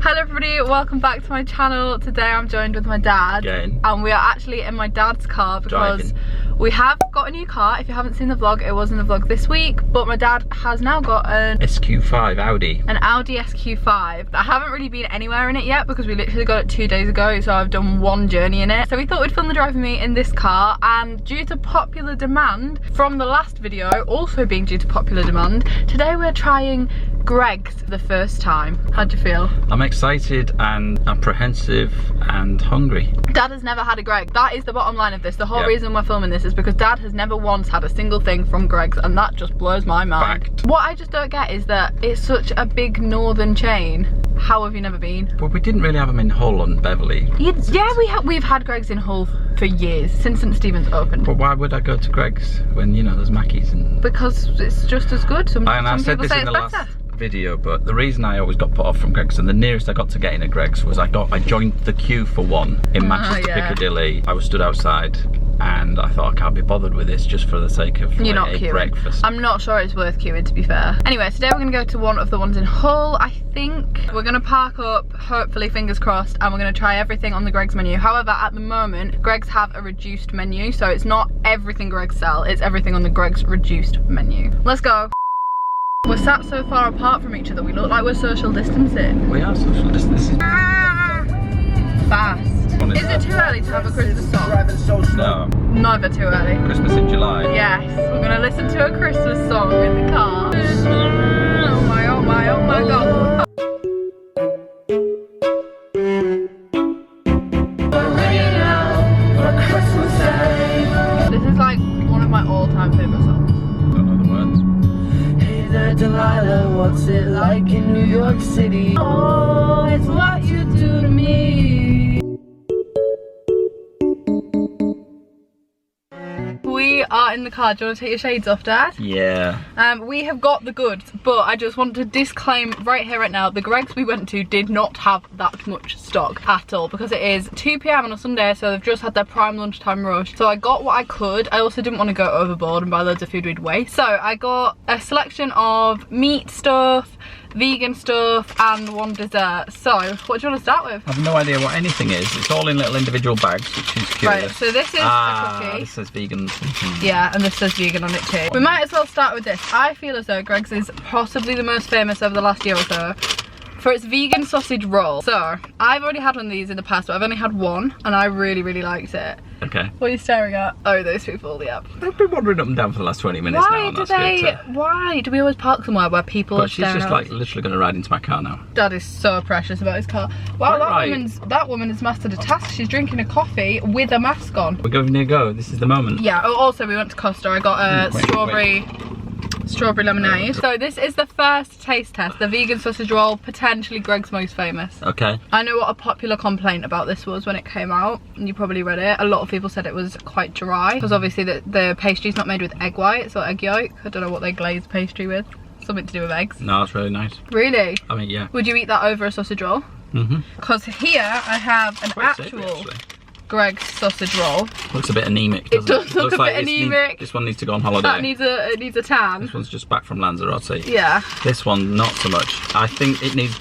Hello everybody, welcome back to my channel. Today I'm joined with my dad. Again. And we are actually in my dad's car because we have got a new car. If you haven't seen the vlog, it was in the vlog this week, but my dad has now got an SQ5 Audi. An Audi SQ5. I haven't really been anywhere in it yet because we literally got it 2 days ago, so I've done one journey in it. So we thought we'd film the drive with me in this car, and due to popular demand from the last video, also being due to popular demand, today we're trying Greggs for the first time. How'd you feel? I'm excited and apprehensive and hungry. Dad has never had a Greggs. That is the bottom line of this. The whole reason we're filming this is because Dad has never once had a single thing from Greggs, and that just blows my mind. Fact. What I just don't get is that it's such a big northern chain. How have you never been? But we didn't really have them in Hull and Beverley. Yeah, we've had Greggs in Hull for years, since St Stephen's opened. But why would I go to Greggs when, you know, there's Mackey's and... Because it's just as good. Some I said people this say in it's the better. last video, but the reason I always got put off from Greggs, and the nearest I got to getting a Greggs was I joined the queue for one in Manchester Piccadilly. I was stood outside and I thought I can't be bothered with this just for the sake of like, a breakfast. I'm not sure it's worth queuing, to be fair. Anyway, today we're going to go to one of the ones in Hull, I think. We're going to park up, hopefully, fingers crossed, and we're going to try everything on the Greggs menu. However, at the moment, Greggs have a reduced menu, so it's not everything Greggs sell, it's everything on the Greggs reduced menu. Let's go. We're sat so far apart from each other, we look like we're social distancing. We are social distancing. Fast. Is it too early to have a Christmas song? No. Neither too early. Christmas in July. Yes, we're gonna listen to a Christmas song in the car. Oh my, oh my, oh my god. This is like one of my all-time favourite songs. Don't know the words. Hey there, Delilah, what's it like in New York City? Oh, it's what you do to me. We are in the car. Do you want to take your shades off, Dad? Yeah. We have got the goods, but I just want to disclaim right here, right now, the Greggs we went to did not have that much stock at all, because it is 2 PM on a Sunday, so they've just had their prime lunchtime rush. So I got what I could. I also didn't want to go overboard and buy loads of food we'd waste. So I got a selection of meat stuff, vegan stuff, and one dessert. So what do you want to start with? I have no idea what anything is. It's all in little individual bags, which is curious. Right, so this is a cookie. This says vegan something. Yeah, and this says vegan on it too. We might as well start with this. I feel as though Greggs is possibly the most famous over the last year or so for its vegan sausage roll. So I've already had one of these in the past, but I've only had one, and I really, really liked it. Okay. What are you staring at? Oh, those people, yeah. I've been wandering up and down for the last 20 minutes now. Why do we always park somewhere where people are staring at us? She's just like literally going to ride into my car now. Dad is so precious about his car. Wow, that woman has mastered a task. She's drinking a coffee with a mask on. We're giving it a go. This is the moment. Yeah. Oh, also we went to Costa. I got a strawberry lemonade. So this is the first taste test. The vegan sausage roll, potentially Greggs' most famous. Okay. I know what a popular complaint about this was when it came out, and you probably read it. A lot of people said it was quite dry, because obviously the pastry's not made with egg whites or egg yolk. I don't know what they glaze pastry with. Something to do with eggs. No, it's really nice. Really? I mean, yeah. Would you eat that over a sausage roll? Mm-hmm. Because here I have an actual Greggs sausage roll. Looks a bit anemic, doesn't it? Does look a bit anemic. This one needs to go on holiday. That needs a tan. This one's just back from Lanzarote. Yeah. This one, not so much. I think it needs,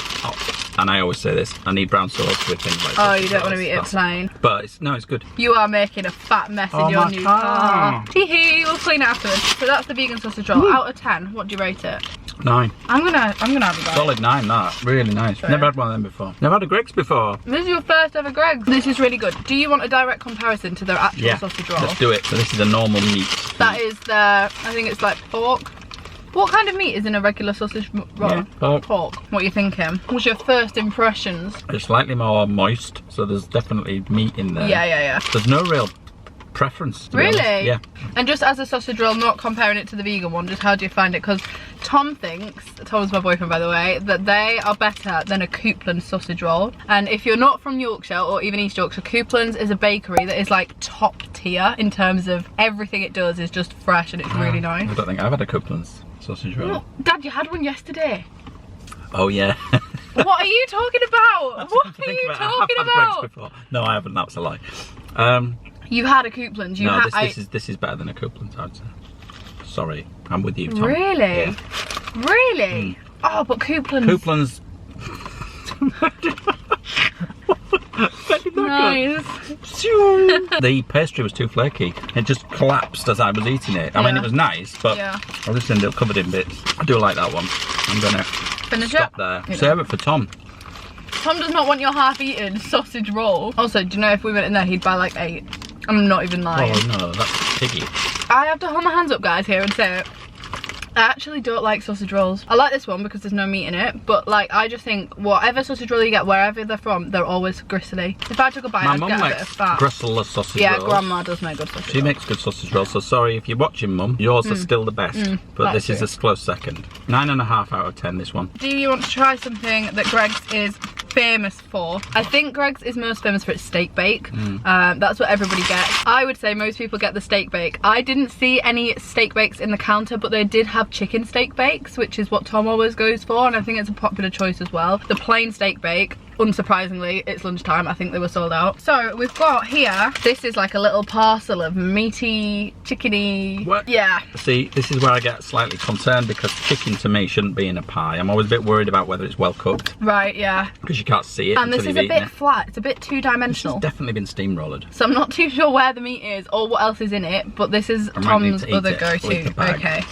and I always say this, I need brown sauce with things like Oh, you don't want to eat it plain. But it's good. You are making a fat mess in your new car. Hee-hee, we'll clean it afterwards. So that's the vegan sausage roll. Out of 10, what do you rate it? 9. I'm gonna have a go. Solid 9, that. Really nice. Never had one of them before. Never had a Greggs before. This is your first ever Greggs. This is really good. Do you want a direct comparison to their actual sausage roll? Let's do it. So this is a normal meat. That is I think it's like pork. What kind of meat is in a regular sausage roll? Yeah, pork. What are you thinking? What's your first impressions? It's slightly more moist, so there's definitely meat in there. Yeah. There's no real preference, to be honest. Really? Yeah. And just as a sausage roll, not comparing it to the vegan one, just how do you find it? Because Tom's my boyfriend by the way, that they are better than a Coupland's sausage roll. And if you're not from Yorkshire or even East Yorkshire, Coupland's is a bakery that is like top tier in terms of everything it does is just fresh, and it's really nice. I don't think I've had a Coupland's sausage roll. No, Dad, you had one yesterday. Oh yeah. What are you talking about? What are you talking about? Before. No, I haven't. That's a lie. You had a Coupland's. This is better than a Coupland's, I'd say. Sorry, I'm with you, Tom. Really? Yeah. Really? Oh, but Coupland's. Nice. The pastry was too flaky. It just collapsed as I was eating it. I mean, it was nice, but I just ended up covered in bits. I do like that one. I'm gonna finish stop it there. Save it for Tom. Tom does not want your half-eaten sausage roll. Also, do you know if we went in there, he'd buy like 8. I'm not even lying. Oh no, that's piggy. I have to hold my hands up, guys, here and say it. I actually don't like sausage rolls. I like this one because there's no meat in it, but like I just think whatever sausage roll you get, wherever they're from, they're always gristly. If I took a bite, I'd get a bit of fat. Gristle sausage rolls. Yeah, Grandma does make good sausage rolls. She makes good sausage rolls, so sorry if you're watching, Mum. Yours are still the best, but this is a close second. 9.5 out of 10, this one. Do you want to try something that Greggs is famous for? I think Greggs is most famous for its steak bake. That's what everybody gets. I would say most people get the steak bake. I didn't see any steak bakes in the counter, but they did have chicken steak bakes, which is what Tom always goes for, and I think it's a popular choice as well. The plain steak bake, unsurprisingly, it's lunchtime. I think they were sold out. So we've got here, this is like a little parcel of meaty, chickeny. What? Yeah. See, this is where I get slightly concerned because chicken to me shouldn't be in a pie. I'm always a bit worried about whether it's well cooked. Right, yeah. Because you can't see it. And this is a bit flat. It's a bit two-dimensional. It's definitely been steamrolled. So I'm not too sure where the meat is or what else is in it, but this is Tom's other go-to. Okay.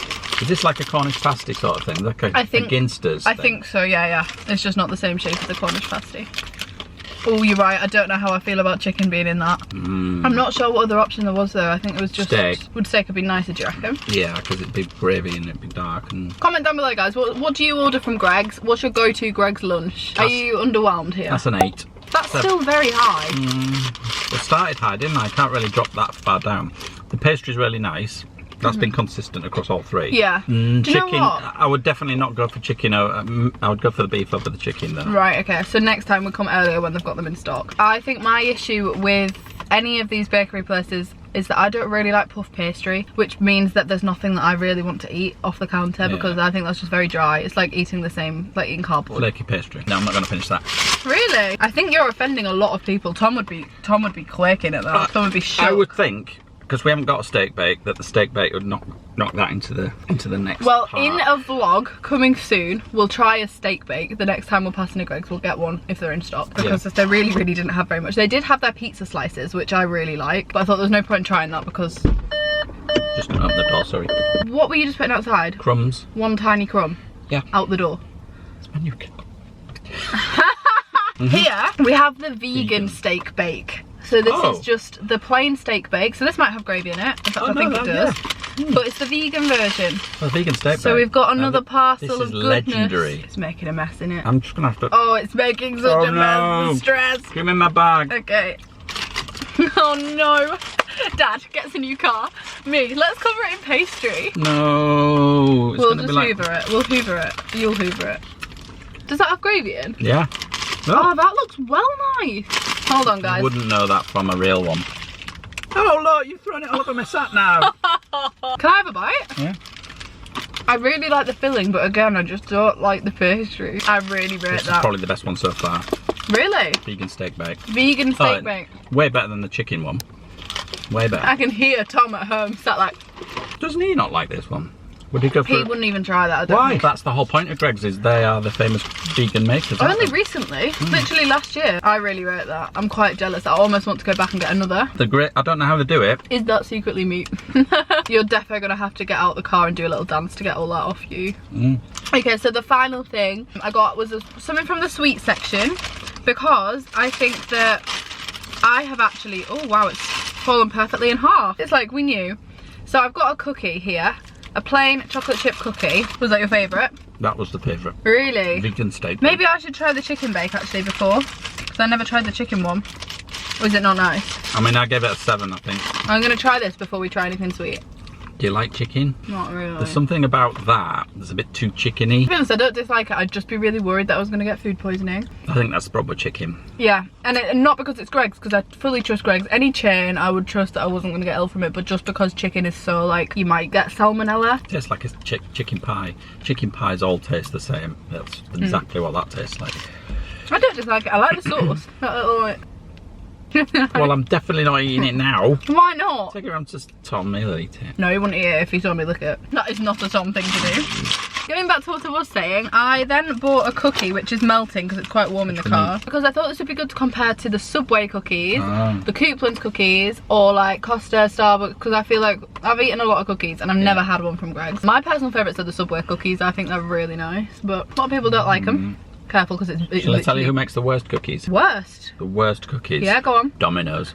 Is this like a Cornish pasty sort of thing? Like a Ginsters I think so, yeah. It's just not the same shape as the Cornish pasty. Oh, you're right. I don't know how I feel about chicken being in that. I'm not sure what other option there was though. I think it was just steak. Would steak have been nicer, do you reckon? Yeah, because it'd be gravy and it'd be dark. And comment down below, guys. What do you order from Greggs? What's your go-to Greggs lunch? Are you underwhelmed here? That's an 8. That's still very high. I started high, didn't I? I can't really drop that far down. The pastry's really nice. That's been consistent across all 3. Yeah. Do you chicken, know what? I would definitely not go for chicken. I would go for the beef over the chicken though. Right, okay. So next time we'll come earlier when they've got them in stock. I think my issue with any of these bakery places is that I don't really like puff pastry, which means that there's nothing that I really want to eat off the counter because I think that's just very dry. It's like eating the same, like eating cardboard. Flaky pastry. No, I'm not going to finish that. Really? I think you're offending a lot of people. Tom would be quaking at that. Tom would be shocked. I would think, because we haven't got a steak bake, that the steak bake would knock that into the next part. In a vlog coming soon, we'll try a steak bake. The next time we're passing a Greggs, we'll get one if they're in stock, because they really didn't have very much. They did have their pizza slices, which I really like, but I thought there was no point in trying that because... Just gonna open the door, sorry. What were you just putting outside? Crumbs. One tiny crumb? Yeah. Out the door. It's my new kid. Here, we have the vegan steak bake. So this is just the plain steak bake. So this might have gravy in it. In fact, I think it does. But it's the vegan version. Oh, vegan steak bake. So we've got another parcel of goodness. Legendary. It's making a mess in it. I'm just gonna have to... Oh, it's making such a mess. The stress. Give me my bag. Okay. Oh no. Dad gets a new car. Me, let's cover it in pastry. No. It's We'll gonna just be like... hoover it. We'll hoover it. You'll hoover it. Does that have gravy in? Yeah. Oh, that looks well nice. Hold on, guys. You wouldn't know that from a real one. Oh look, you've thrown it all over my sat now. Can I have a bite? Yeah. I really like the filling, but again, I just don't like the pastry. I really rate This is that. probably the best one so far. Really? Vegan steak bake. Vegan steak bake. Way better than the chicken one. Way better. I can hear Tom at home sat like... Doesn't he not like this one? Would he go for He wouldn't even try that, I don't Why? think. That's the whole point of Greggs, is they are the famous vegan makers. Only recently, literally last year. I really rate that. I'm quite jealous. I almost want to go back and get another. The great. I don't know how they do it. Is that secretly meat? You're definitely gonna have to get out the car and do a little dance to get all that off you. Okay, so the final thing I got was something from the sweet section, because I think that I have actually, oh wow, it's fallen perfectly in half. It's like we knew. So I've got a cookie here. A plain chocolate chip cookie. Was that your favourite? That was the favourite. Really? Vegan steak. Maybe I should try the chicken bake actually before, because I never tried the chicken one. Or is it not nice? I mean, I gave it a 7, I think. I'm going to try this before we try anything sweet. Do you like chicken? Not really. There's something about that that's a bit too chickeny. To be honest, I don't dislike it. I'd just be really worried that I was going to get food poisoning. I think that's proper chicken. Yeah, and not because it's Greggs, because I fully trust Greggs. Any chain, I would trust that I wasn't going to get ill from it, but just because chicken is so, like, you might get salmonella. It tastes like a chicken pie. Chicken pies all taste the same. That's exactly what that tastes like. I don't dislike it. I like the sauce. That little, like... Well, I'm definitely not eating it now. Why not? Take it around to Tom, he'll eat it. No, he wouldn't eat it if he saw me lick it. That is not a Tom thing to do. Going back to what I was saying, I then bought a cookie which is melting because it's quite warm in the car, because I thought this would be good to compare to the Subway cookies, the Coupland's cookies, or like Costa, Starbucks, because I feel like I've eaten a lot of cookies and I've never had one from Greggs. My personal favourites are the Subway cookies. I think they're really nice, but a lot of people don't like them. Careful, because it's Shall I tell you who makes the worst cookies? Worst? The worst cookies? Yeah, go on. Domino's.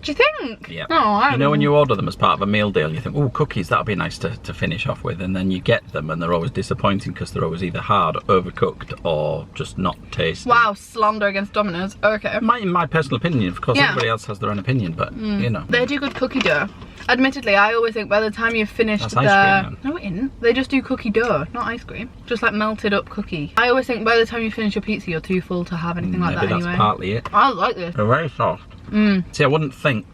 Do you think? Yeah. Oh, I don't You know when you order them as part of a meal deal, you think, oh, cookies, that'll be nice to finish off with, and then you get them and they're always disappointing because they're always either hard, overcooked, or just not tasty. Wow, slander against Domino's. Okay. In my personal opinion, of course, everybody else has their own opinion, but you know. They do good cookie dough. Admittedly, I always think by the time you've finished That's ice cream, no, it isn't. They just do cookie dough, not ice cream. Just like melted up cookie. I always think by the time you finish your pizza, you're too full to have anything like that Maybe anyway. that's partly it. I like this. They're very soft. See, I wouldn't think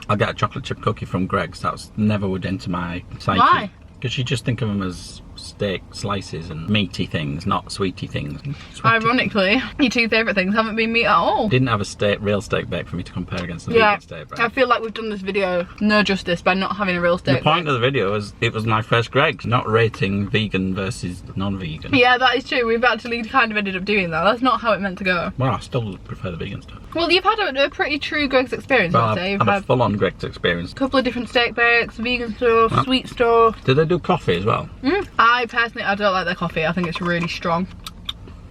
I'll get a chocolate chip cookie from Greggs. That's never would enter my psyche. Why? Because you just think of them as steak slices and meaty things, not sweety things. Ironically, your two favourite things haven't been meat at all. Didn't have a real steak bake for me to compare against the vegan steak bake. I feel like we've done this video no justice by not having a real steak The point of the video is it was my first Greggs, not rating vegan versus non-vegan. Yeah, that is true. We've actually kind of ended up doing that. That's not how it meant to go. Well, I still prefer the vegan stuff. Well, you've had a pretty true Greggs experience, Well, I'd say. You've I've had had a full-on Greggs experience. a couple of different steak bakes, vegan stuff, sweet stuff. Do they do coffee as well? I don't like their coffee. I think it's really strong.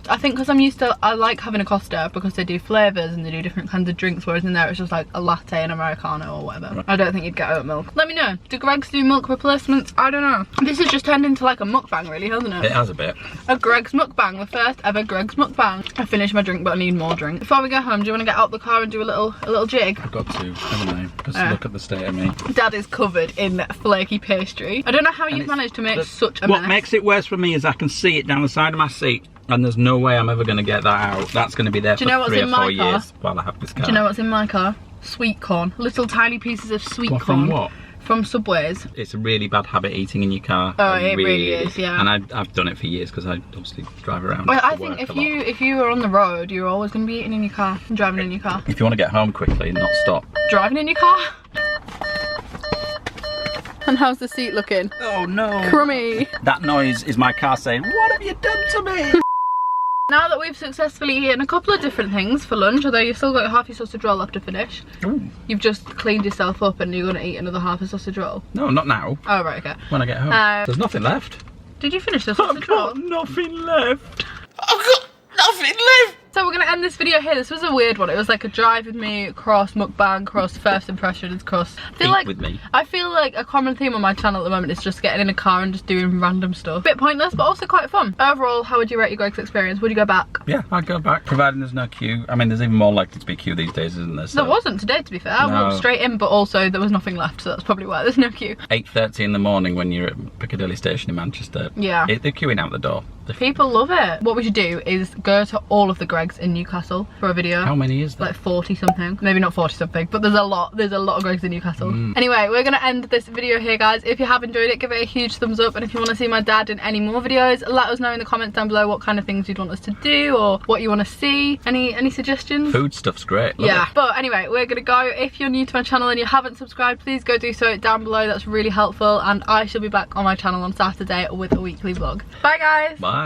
I think because I like having a Costa because they do flavours and they do different kinds of drinks, whereas in there it's just like a latte and Americano or whatever. Right. I don't think you'd get oat milk. Let me know. Do Greggs do milk replacements? I don't know. This has just turned into like a mukbang really, hasn't it? It has a bit. A Greggs mukbang, the first ever Greggs mukbang. I finished my drink but I need more drink. Before we go home, do you want to get out the car and do a little jig? I've got to, haven't I? Because look at the state of me. Dad is covered in flaky pastry. I don't know how you've managed to make such a mess. What makes it worse for me is I can see it down the side of my seat. And there's no way I'm ever going to get that out. That's going to be there for 3 or 4 years while I have this car. Do you know what's in my car? Sweet corn. Little tiny pieces of sweet corn. From what? From Subways. It's a really bad habit eating in your car. Oh, it really is, yeah. And I've done it for years because I obviously drive around. Well, I think if you are on the road, you're always going to be eating in your car and driving in your car. If you want to get home quickly and not stop. Driving in your car? And how's the seat looking? Oh no. Crummy. That noise is my car saying, what have you done to me? Now that we've successfully eaten a couple of different things for lunch, although you've still got half your sausage roll left to finish. Ooh. You've just cleaned yourself up and you're going to eat another half a sausage roll. No, not now. Oh, right, okay. When I get home. There's nothing left. Did you finish the sausage roll? I've got nothing left. I've got nothing left. So we're going to end this video here. This was a weird one. It was like a drive with me, cross mukbang, cross first impressions, cross I feel like a common theme on my channel at the moment is just getting in a car and just doing random stuff. Bit pointless, but also quite fun. Overall, how would you rate your Greggs experience? Would you go back? Yeah, I'd go back, providing there's no queue. I mean, there's even more likely to be queue these days, isn't there? So. There wasn't today, to be fair. I walked straight in, but also there was nothing left, so that's probably why there's no queue. 8:30 in the morning when you're at Piccadilly Station in Manchester. Yeah. They're queuing out the door. People love it. What we should do is go to all of the Greggs in Newcastle for a video. How many is there? Like 40 something. Maybe not 40 something, but there's a lot of Greggs in Newcastle. Anyway, we're gonna end this video here, guys. If you have enjoyed it, give it a huge thumbs up, and if you want to see my dad in any more videos, let us know in the comments down below what kind of things you'd want us to do or what you want to see. Any suggestions? Food stuff's great. Love it. But anyway, we're gonna go. If you're new to my channel and you haven't subscribed, please go do so down below. That's really helpful, and I shall be back on my channel on Saturday with a weekly vlog. Bye guys. Bye.